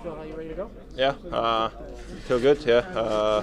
Phil, are you ready to go? Yeah, feel good. Yeah,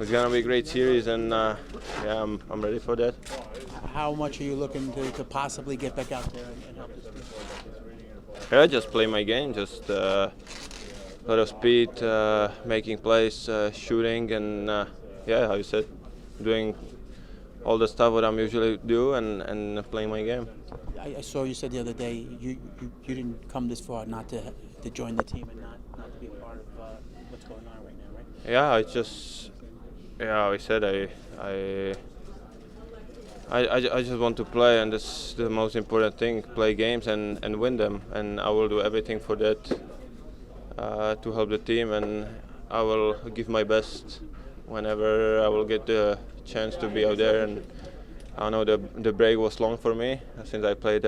it's gonna be a great series, and yeah, I'm ready for that. How much are you looking to possibly get back out there and help this team? Yeah, just play my game, just a lot of speed, making plays, shooting, and yeah, how you said, doing all the stuff what I'm usually do, and playing my game. I saw you said the other day you didn't come this far not to join the team and not to be a part of what's going on right now, right? Yeah, I just I said I just want to play, and this is the most important thing: play games and win them. And I will do everything for that to help the team, and I will give my best whenever I will get the chance to be out there. And I know the break was long for me since I played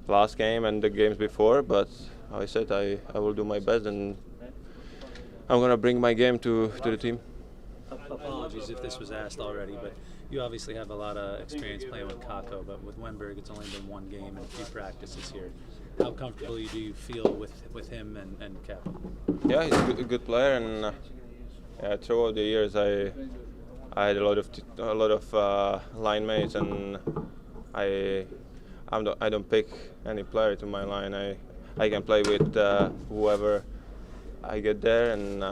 last game and the games before, but I said I will do my best, and I'm gonna bring my game to the team. Apologies if this was asked already, but you obviously have a lot of experience playing with Kakko, but with Wenberg it's only been one game and a few practices here. How comfortable do you feel with him and Kakko? Yeah, he's a good player, and yeah, throughout the years I had a lot of line mates, and I don't pick any player to my line. I can play with whoever I get there, and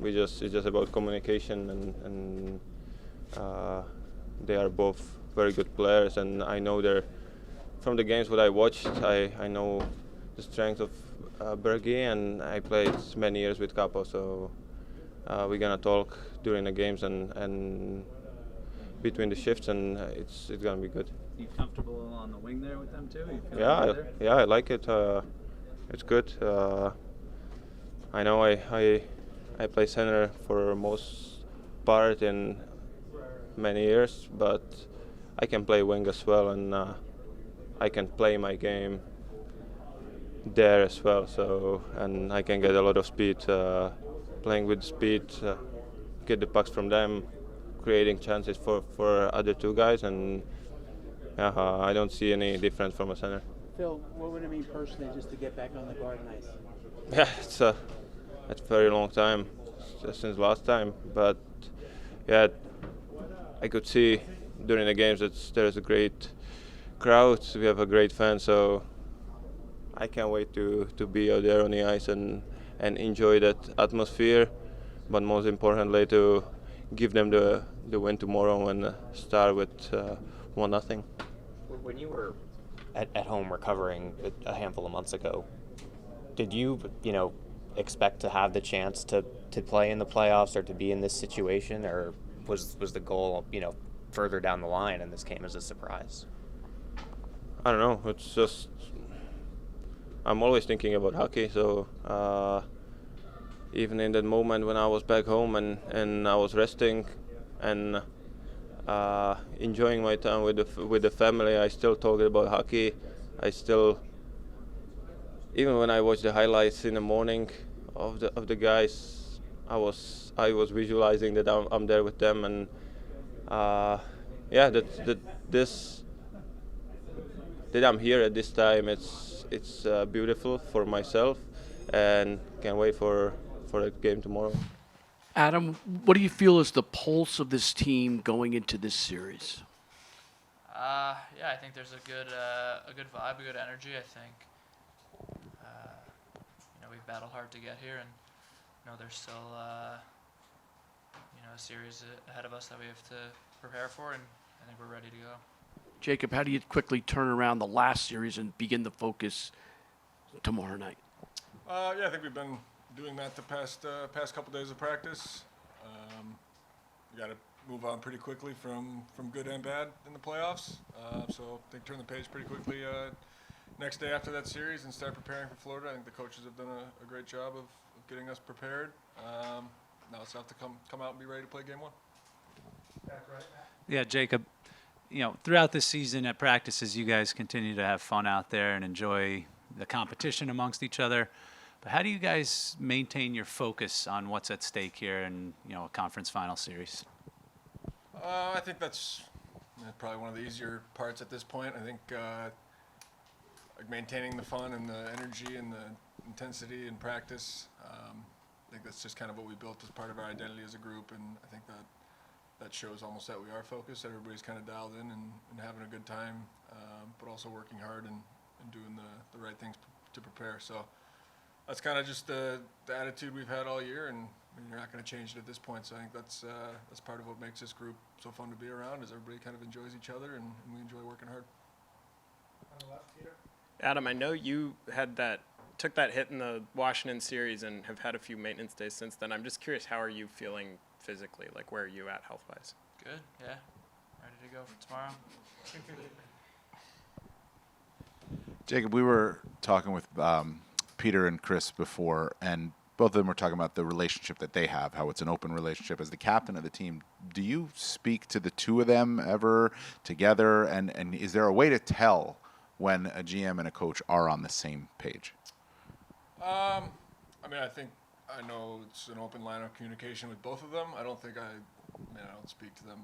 it's just about communication, and they are both very good players, and I know from the games what I watched, I know the strength of Bergie, and I played many years with Capo, so we're gonna talk during the games and between the shifts, and it's gonna be good. You comfortable on the wing there with them too? Yeah, I like it. It's good. I know I play center for most part in many years, but I can play wing as well, and I can play my game there as well. So, and I can get a lot of speed, playing with speed, get the pucks from them, creating chances for other two guys, and I don't see any difference from a center. Phil, what would it mean personally just to get back on the Garden Ice? Yeah, it's a very long time since last time, but yeah, I could see during the games that there's a great crowd. We have a great fan, so I can't wait to be out there on the ice and enjoy that atmosphere. But most importantly, to give them the win tomorrow and start with 1-0. When you were at home recovering a handful of months ago, did you expect to have the chance to play in the playoffs or to be in this situation, or was the goal further down the line and this came as a surprise? I don't know. It's just I'm always thinking about hockey, so even in that moment when I was back home and I was resting and enjoying my time with the family, I still talked about hockey. Even when I watched the highlights in the morning of the guys, I was visualizing that I'm there with them, and that I'm here at this time. It's beautiful for myself, and can't wait for the game tomorrow. Adam, what do you feel is the pulse of this team going into this series? Yeah, I think there's a good vibe, a good energy. I think we've battled hard to get here, and there's still a series ahead of us that we have to prepare for, and I think we're ready to go. Jacob, how do you quickly turn around the last series and begin the focus tomorrow night? Yeah, I think we've been doing that the past couple days of practice. We got to move on pretty quickly from good and bad in the playoffs. So I think turn the page pretty quickly next day after that series and start preparing for Florida. I think the coaches have done a great job of getting us prepared. Now it's have to come out and be ready to play game one. Yeah, Jacob, throughout this season at practices, you guys continue to have fun out there and enjoy the competition amongst each other. But how do you guys maintain your focus on what's at stake here in a conference final series? I think that's probably one of the easier parts at this point. I think like maintaining the fun and the energy and intensity in practice. I think that's just kind of what we built as part of our identity as a group, and I think that shows almost that we are focused. Everybody's kind of dialed in and having a good time, but also working hard and doing the right things to prepare. So that's kind of just the attitude we've had all year, and you're not going to change it at this point. So I think that's part of what makes this group so fun to be around, is everybody kind of enjoys each other, and we enjoy working hard. On the left, Peter. Adam, I know you took that hit in the Washington series and have had a few maintenance days since then. I'm just curious, how are you feeling physically? Like, where are you at health-wise? Good, yeah. Ready to go for tomorrow. Jacob, we were talking with Peter and Chris before, and both of them were talking about the relationship that they have, how it's an open relationship. As the captain of the team, do you speak to the two of them ever together? And is there a way to tell when a GM and a coach are on the same page? I mean, I know it's an open line of communication with both of them. I don't speak to them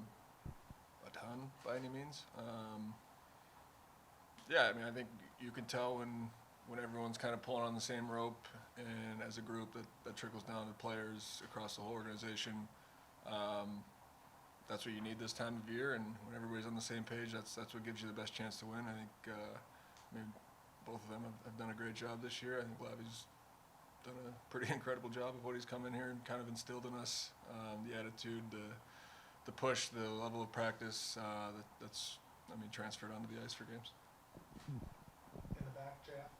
a ton by any means. Yeah, I mean, I think you can tell when everyone's kind of pulling on the same rope, and as a group that trickles down to players across the whole organization. That's what you need this time of year, and when everybody's on the same page, that's what gives you the best chance to win. I think both of them have done a great job this year. I think Lavi's done a pretty incredible job of what he's come in here and kind of instilled in us, the attitude, the push, the level of practice that's transferred onto the ice for games. In the back, Jeff.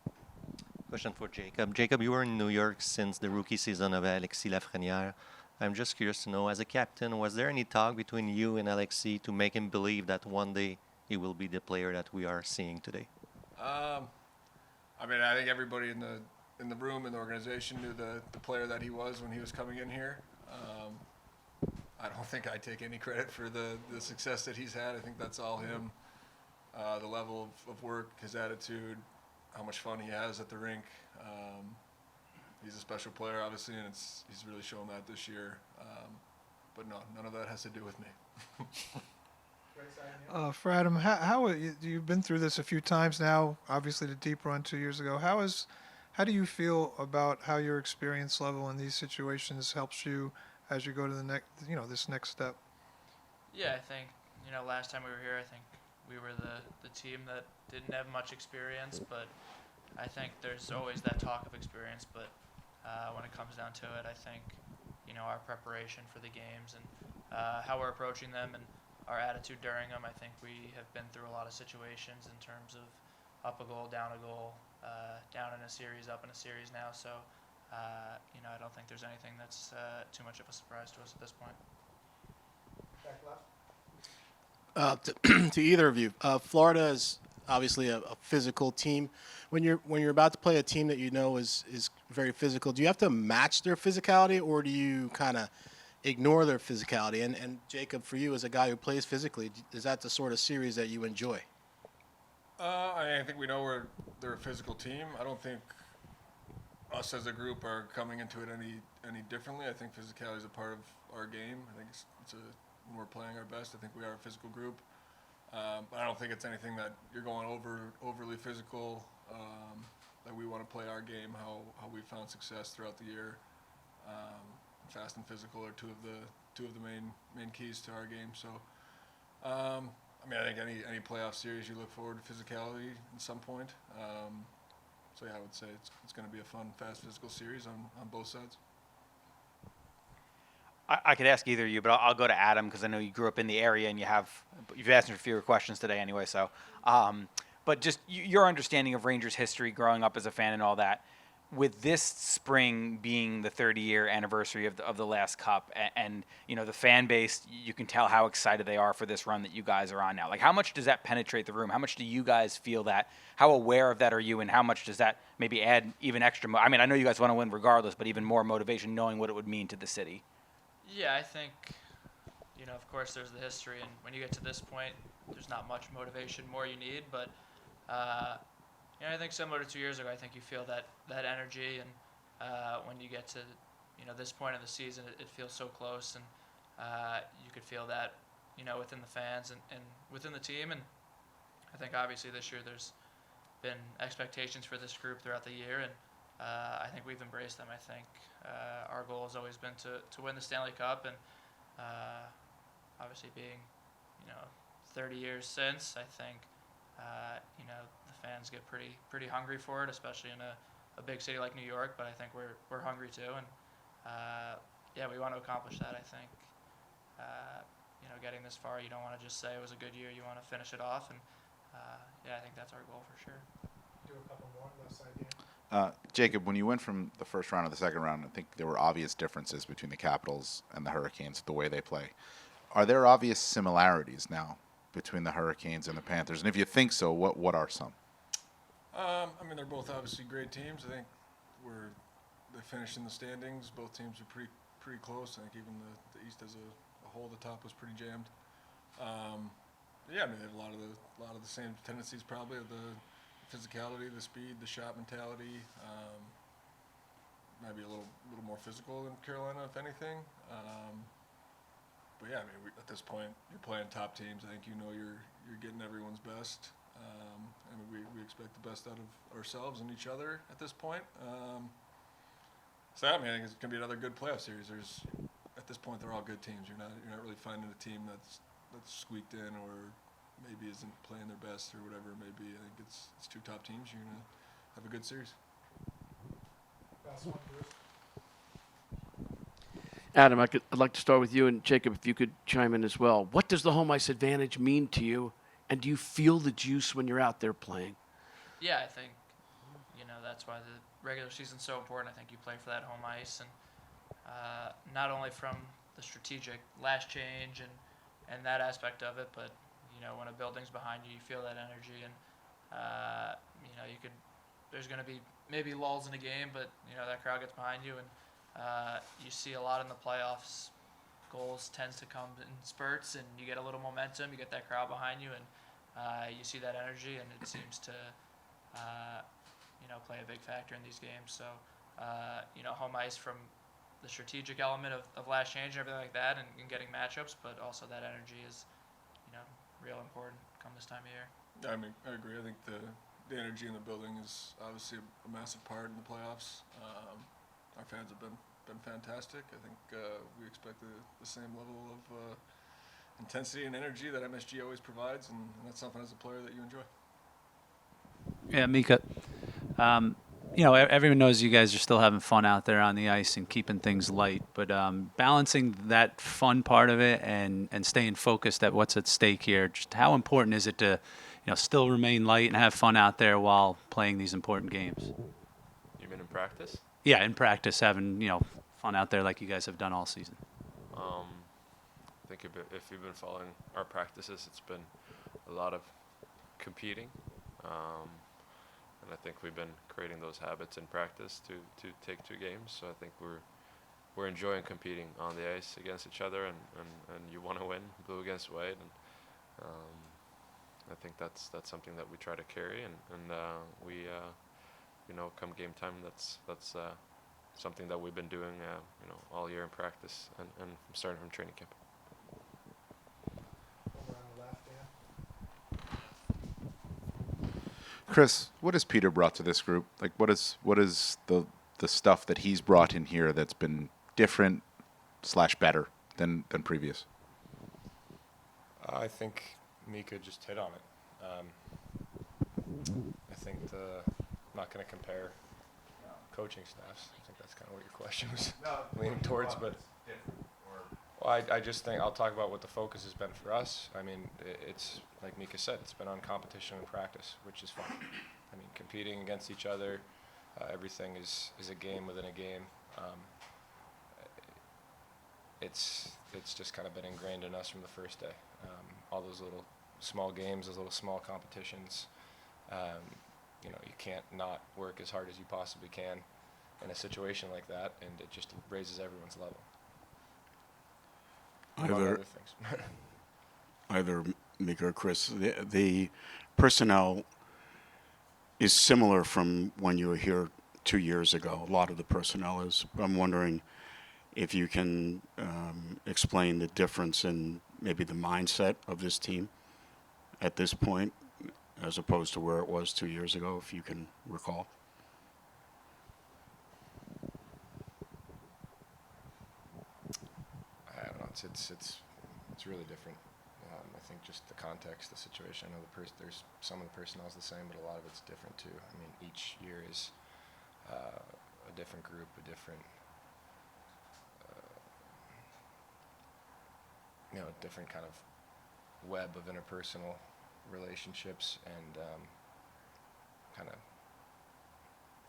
Question for Jacob. Jacob, you were in New York since the rookie season of Alexis Lafrenière. I'm just curious to know, as a captain, was there any talk between you and Alexis to make him believe that one day he will be the player that we are seeing today? I think everybody in the room and the organization knew the player that he was when he was coming in here. I don't think I take any credit for the success that he's had. I think that's all him. The level of work, his attitude, how much fun he has at the rink. He's a special player, obviously, and he's really shown that this year. But no, none of that has to do with me. For Adam, how you've been through this a few times now, obviously the deep run 2 years ago. How do you feel about how your experience level in these situations helps you as you go to the this next step? Yeah, I think, last time we were here, I think we were the team that didn't have much experience, but I think there's always that talk of experience, but when it comes down to it, I think, our preparation for the games and how we're approaching them and our attitude during them, I think we have been through a lot of situations in terms of up a goal, down, down in a series, up in a series now. So, I don't think there's anything that's too much of a surprise to us at this point. To either of you, Florida is obviously a physical team. When you're about to play a team that is very physical, do you have to match their physicality, or do you kind of ignore their physicality? And Jacob, for you as a guy who plays physically, is that the sort of series that you enjoy? I think we know they're a physical team. I don't think us as a group are coming into it any differently. I think physicality is a part of our game. I think when we're playing our best, I think we are a physical group. But I don't think it's anything that you're going overly physical. That we want to play our game how we found success throughout the year. Fast and physical are two of the main keys to our game. So, I think any playoff series you look forward to physicality at some point. So yeah, I would say it's going to be a fun, fast, physical series on both sides. I could ask either of you, but I'll go to Adam because I know you grew up in the area and you've asked me fewer questions today anyway. So, but just your understanding of Rangers history, growing up as a fan and all that, with this spring being the 30-year anniversary of the last Cup, and the fan base, you can tell how excited they are for this run that you guys are on now. Like, how much does that penetrate the room? How much do you guys feel that? How aware of that are you, and how much does that maybe add even extra? I know you guys want to win regardless, but even more motivation knowing what it would mean to the city. Yeah, I think, of course there's the history, and when you get to this point, there's not much motivation more you need, but I think similar to 2 years ago, I think you feel that energy, and when you get to this point of the season, it feels so close, and you could feel that within the fans and within the team. And I think obviously this year there's been expectations for this group throughout the year, and I think we've embraced them. I think our goal has always been to win the Stanley Cup, and obviously being 30 years since, I think the fans get pretty hungry for it, especially in a big city like New York. But I think we're hungry too, and yeah, we want to accomplish that. I think getting this far, you don't want to just say it was a good year. You want to finish it off, and yeah, I think that's our goal for sure. Do a couple more left side here. Jacob, when you went from the first round to the second round, I think there were obvious differences between the Capitals and the Hurricanes, the way they play. Are there obvious similarities now between the Hurricanes and the Panthers? And if you think so, what are some? I mean, they're both obviously great teams. I think they finished in the standings. Both teams are pretty close. I think even the East as a whole, the top was pretty jammed. Yeah, I mean, they have a lot of the same tendencies probably of the physicality, the speed, the shot mentality. Maybe a little more physical than Carolina, if anything. But yeah, I mean, at this point, you're playing top teams. I think you're getting everyone's best. I mean, we expect the best out of ourselves and each other at this point. So I mean, I think it's gonna be another good playoff series. At this point, they're all good teams. You're not really finding a team that's squeaked in or maybe isn't playing their best or whatever it may be. I think it's two top teams. You're gonna have a good series. Last one, Bruce. Adam, I'd like to start with you, and Jacob, if you could chime in as well. What does the home ice advantage mean to you, and do you feel the juice when you're out there playing? Yeah, I think that's why the regular season's so important. I think you play for that home ice, and not only from the strategic last change and that aspect of it, but when a building's behind you, you feel that energy, and there's going to be maybe lulls in a game, but that crowd gets behind you, and you see a lot in the playoffs. Goals tends to come in spurts, and you get a little momentum. You get that crowd behind you, and you see that energy, and it seems to play a big factor in these games. So home ice from the strategic element of last change and everything like that, and getting matchups, but also that energy is real important come this time of year. I mean, I agree. I think the energy in the building is obviously a massive part in the playoffs. Our fans have been fantastic. I think we expect the same level of intensity and energy that MSG always provides, and that's something as a player that you enjoy. Yeah, Mika. Everyone knows you guys are still having fun out there on the ice and keeping things light, but balancing that fun part of it and staying focused at what's at stake here, just how important is it to still remain light and have fun out there while playing these important games? You mean in practice? Yeah, in practice, having fun out there like you guys have done all season. I think if you've been following our practices, it's been a lot of competing. And I think we've been creating those habits in practice to take two games. So I think we're enjoying competing on the ice against each other, and you want to win, blue against white, and I think that's something that we try to carry, and we come game time, that's something that we've been doing all year in practice and starting from training camp. Chris, what has Peter brought to this group? Like, what is the stuff that he's brought in here that's been different / better than previous? I think Mika just hit on it. I think I'm not going to compare coaching staffs. I think that's kind of what your question was leaning towards. But well, I just think I'll talk about what the focus has been for us. I mean, it's like Mika said, it's been on competition and practice, which is fun. I mean, competing against each other, everything is a game within a game. It's just kind of been ingrained in us from the first day. All those little small games, those little small competitions. You can't not work as hard as you possibly can in a situation like that, and it just raises everyone's level. Either Mika or Chris, the personnel is similar from when you were here 2 years ago. A lot of the personnel is. I'm wondering if you can explain the difference in maybe the mindset of this team at this point as opposed to where it was 2 years ago, if you can recall. it's really different. I think just the context, the situation. I know there's some of the personnel is the same, but a lot of it's different too. I mean, each year is a different group, a different, different kind of web of interpersonal relationships, and kind of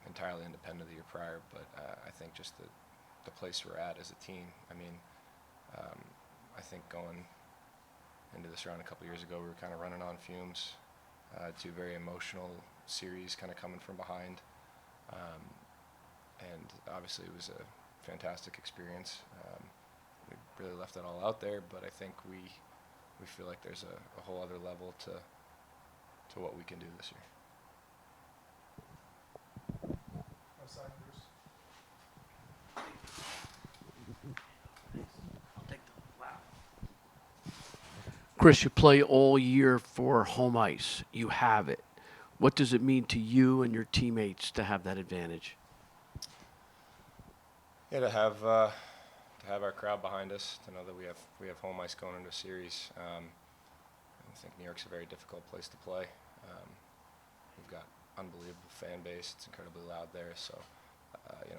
entirely independent of the year prior. But I think just the place we're at as a team. I mean, I think going into this round a couple years ago, we were kind of running on fumes. Two very emotional series, kind of coming from behind, and obviously it was a fantastic experience. We really left it all out there, but I think we feel like there's a whole other level to what we can do this year. Chris, you play all year for home ice. You have it. What does it mean to you and your teammates to have that advantage? Yeah, to have our crowd behind us, to know that we have home ice going into a series. I think New York's a very difficult place to play. We've got unbelievable fan base. It's incredibly loud there, so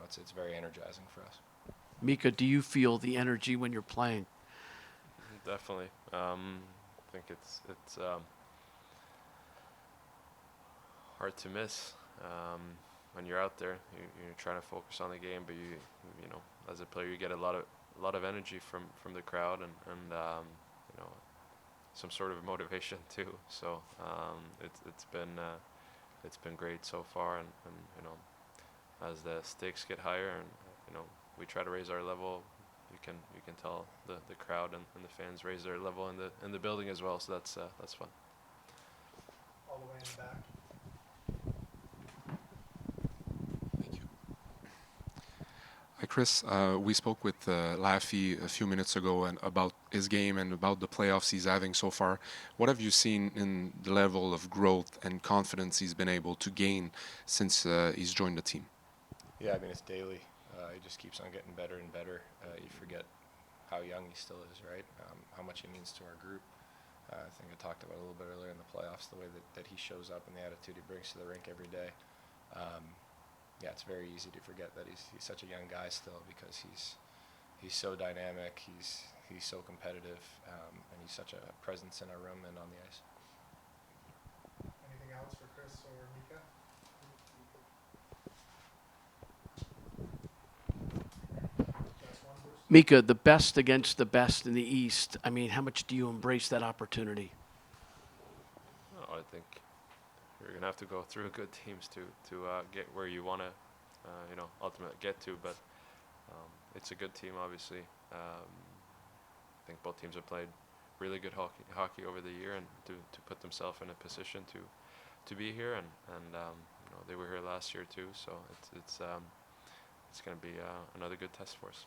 it's very energizing for us. Mika, do you feel the energy when you're playing? Definitely. I think it's hard to miss when you're out there. You're trying to focus on the game, but you know, as a player, you get a lot of energy from the crowd, and some sort of motivation too. So it's been great so far, and as the stakes get higher, and we try to raise our level. You can tell the crowd and the fans raise their level in the building as well. So that's fun. All the way in the back. Thank you. Hi, Chris. We spoke with Laffy a few minutes ago and about his game and about the playoffs he's having so far. What have you seen in the level of growth and confidence he's been able to gain since he's joined the team? Yeah, I mean, it's daily. He just keeps on getting better and better. You forget how young he still is, right? How much he means to our group. I think I talked about it a little bit earlier in the playoffs, the way that he shows up and the attitude he brings to the rink every day. Yeah, it's very easy to forget that he's such a young guy still, because he's so dynamic, he's so competitive, and he's such a presence in our room and on the ice. Anything else for Chris or Mika? Mika, the best against the best in the East. I mean, how much do you embrace that opportunity? I think you're gonna have to go through good teams to get where you want to, ultimately get to. But it's a good team, obviously. I think both teams have played really good hockey over the year, and to put themselves in a position to be here, and they were here last year too. So it's going to be another good test for us.